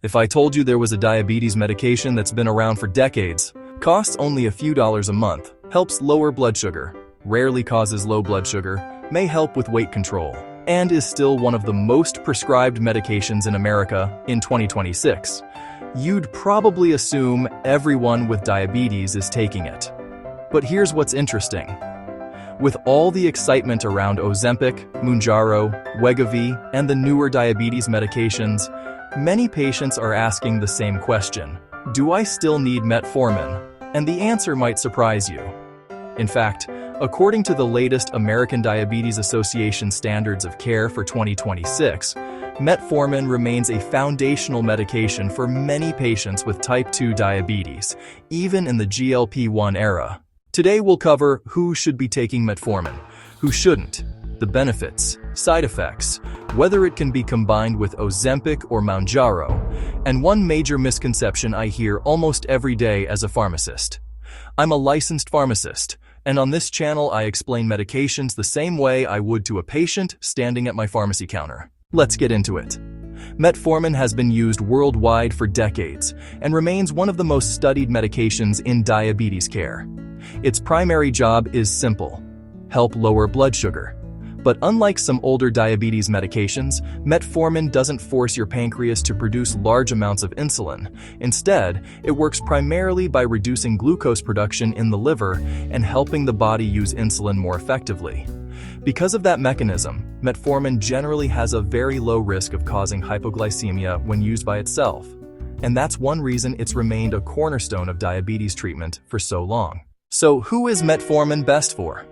If I told you there was a diabetes medication that's been around for decades, costs only a few dollars a month, helps lower blood sugar, rarely causes low blood sugar, may help with weight control, and is still one of the most prescribed medications in America in 2026, you'd probably assume everyone with diabetes is taking it. But here's what's interesting. With all the excitement around Ozempic, Mounjaro, Wegovy, and the newer diabetes medications, many patients are asking the same question: do I still need metformin? And the answer might surprise you. In fact, according to the latest American Diabetes Association Standards of Care for 2026, metformin remains a foundational medication for many patients with type 2 diabetes, even in the GLP-1 era. Today we'll cover who should be taking metformin, who shouldn't, the benefits, side effects, whether it can be combined with Ozempic or Mounjaro, and one major misconception I hear almost every day as a pharmacist. I'm a licensed pharmacist, and on this channel I explain medications the same way I would to a patient standing at my pharmacy counter. Let's get into it. Metformin has been used worldwide for decades and remains one of the most studied medications in diabetes care. Its primary job is simple: help lower blood sugar. But unlike some older diabetes medications, metformin doesn't force your pancreas to produce large amounts of insulin. Instead, it works primarily by reducing glucose production in the liver and helping the body use insulin more effectively. Because of that mechanism, metformin generally has a very low risk of causing hypoglycemia when used by itself. And that's one reason it's remained a cornerstone of diabetes treatment for so long. So who is metformin best for?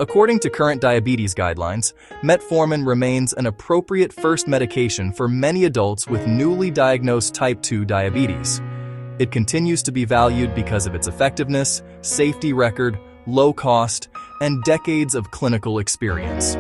According to current diabetes guidelines, metformin remains an appropriate first medication for many adults with newly diagnosed type 2 diabetes. It continues to be valued because of its effectiveness, safety record, low cost, and decades of clinical experience.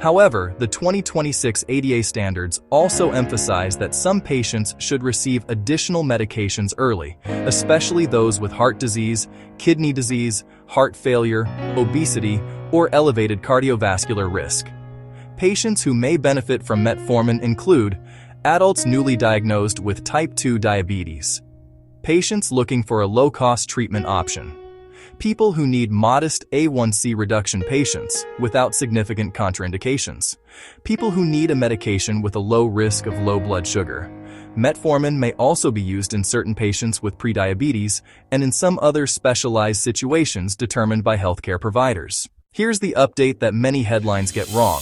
However, the 2026 ADA standards also emphasize that some patients should receive additional medications early, especially those with heart disease, kidney disease, heart failure, obesity, or elevated cardiovascular risk. Patients who may benefit from metformin include adults newly diagnosed with type 2 diabetes, patients looking for a low-cost treatment option, people who need modest A1C reduction patients without significant contraindications, people who need a medication with a low risk of low blood sugar. Metformin may also be used in certain patients with prediabetes and in some other specialized situations determined by healthcare providers. Here's the update that many headlines get wrong.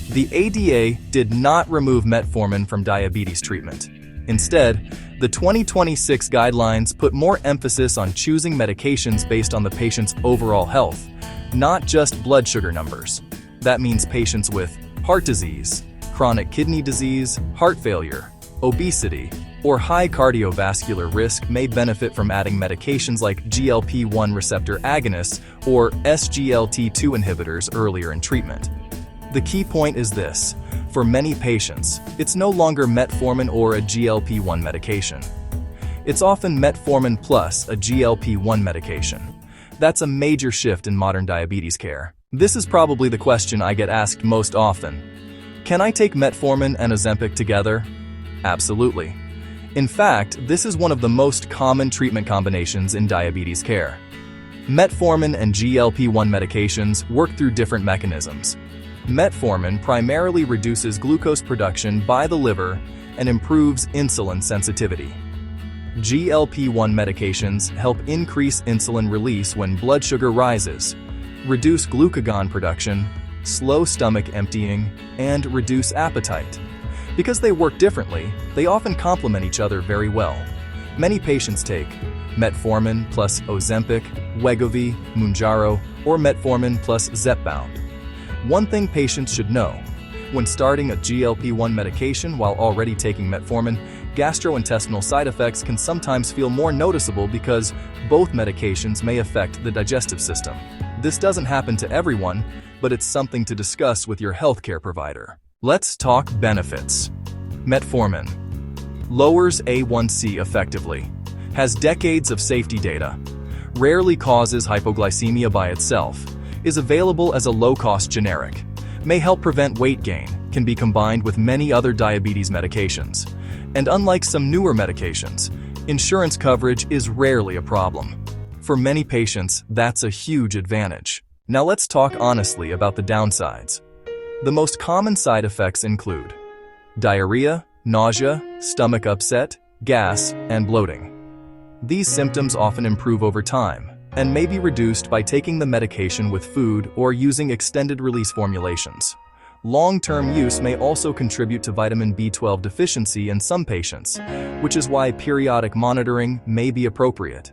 The ADA did not remove metformin from diabetes treatment. Instead, the 2026 guidelines put more emphasis on choosing medications based on the patient's overall health, not just blood sugar numbers. That means patients with heart disease, chronic kidney disease, heart failure, obesity, or high cardiovascular risk may benefit from adding medications like GLP-1 receptor agonists or SGLT2 inhibitors earlier in treatment. The key point is this: for many patients, it's no longer metformin or a GLP-1 medication. It's often metformin plus a GLP-1 medication. That's a major shift in modern diabetes care. This is probably the question I get asked most often. Can I take metformin and Ozempic together? Absolutely. In fact, this is one of the most common treatment combinations in diabetes care. Metformin and GLP-1 medications work through different mechanisms. Metformin primarily reduces glucose production by the liver and improves insulin sensitivity. GLP-1 medications help increase insulin release when blood sugar rises, reduce glucagon production, slow stomach emptying, and reduce appetite. Because they work differently, they often complement each other very well. Many patients take metformin plus Ozempic, Wegovy, Mounjaro, or metformin plus Zepbound. One thing patients should know: when starting a GLP-1 medication while already taking metformin, gastrointestinal side effects can sometimes feel more noticeable because both medications may affect the digestive system. This doesn't happen to everyone, but it's something to discuss with your healthcare provider. Let's talk benefits. Metformin lowers A1C effectively, has decades of safety data, rarely causes hypoglycemia by itself, is available as a low-cost generic, may help prevent weight gain, can be combined with many other diabetes medications, And unlike some newer medications, insurance coverage is rarely a problem. For many patients, that's a huge advantage. Now let's talk honestly about the downsides. The most common side effects include diarrhea, nausea, stomach upset, gas, and bloating. These symptoms often improve over time and may be reduced by taking the medication with food or using extended-release formulations. Long-term use may also contribute to vitamin B12 deficiency in some patients, which is why periodic monitoring may be appropriate.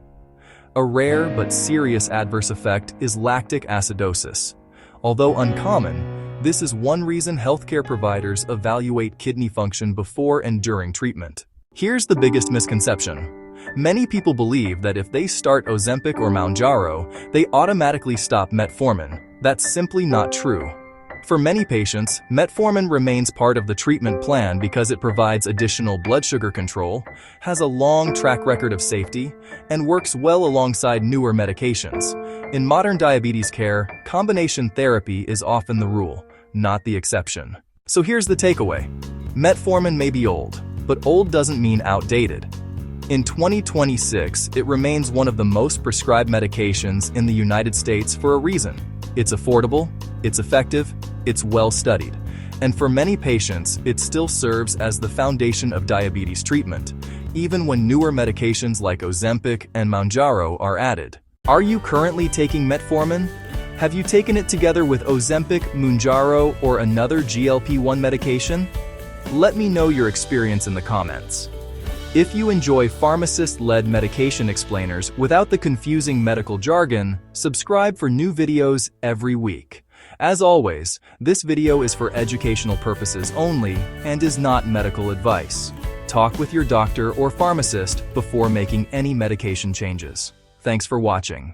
A rare but serious adverse effect is lactic acidosis. Although uncommon, this is one reason healthcare providers evaluate kidney function before and during treatment. Here's the biggest misconception. Many people believe that if they start Ozempic or Mounjaro, they automatically stop metformin. That's simply not true. For many patients, metformin remains part of the treatment plan because it provides additional blood sugar control, has a long track record of safety, and works well alongside newer medications. In modern diabetes care, combination therapy is often the rule, not the exception. So here's the takeaway. Metformin may be old, but old doesn't mean outdated. In 2026, it remains one of the most prescribed medications in the United States for a reason. It's affordable, it's effective, it's well-studied, and for many patients, it still serves as the foundation of diabetes treatment, even when newer medications like Ozempic and Mounjaro are added. Are you currently taking metformin? Have you taken it together with Ozempic, Mounjaro, or another GLP-1 medication? Let me know your experience in the comments. If you enjoy pharmacist-led medication explainers without the confusing medical jargon, subscribe for new videos every week. As always, this video is for educational purposes only and is not medical advice. Talk with your doctor or pharmacist before making any medication changes. Thanks for watching.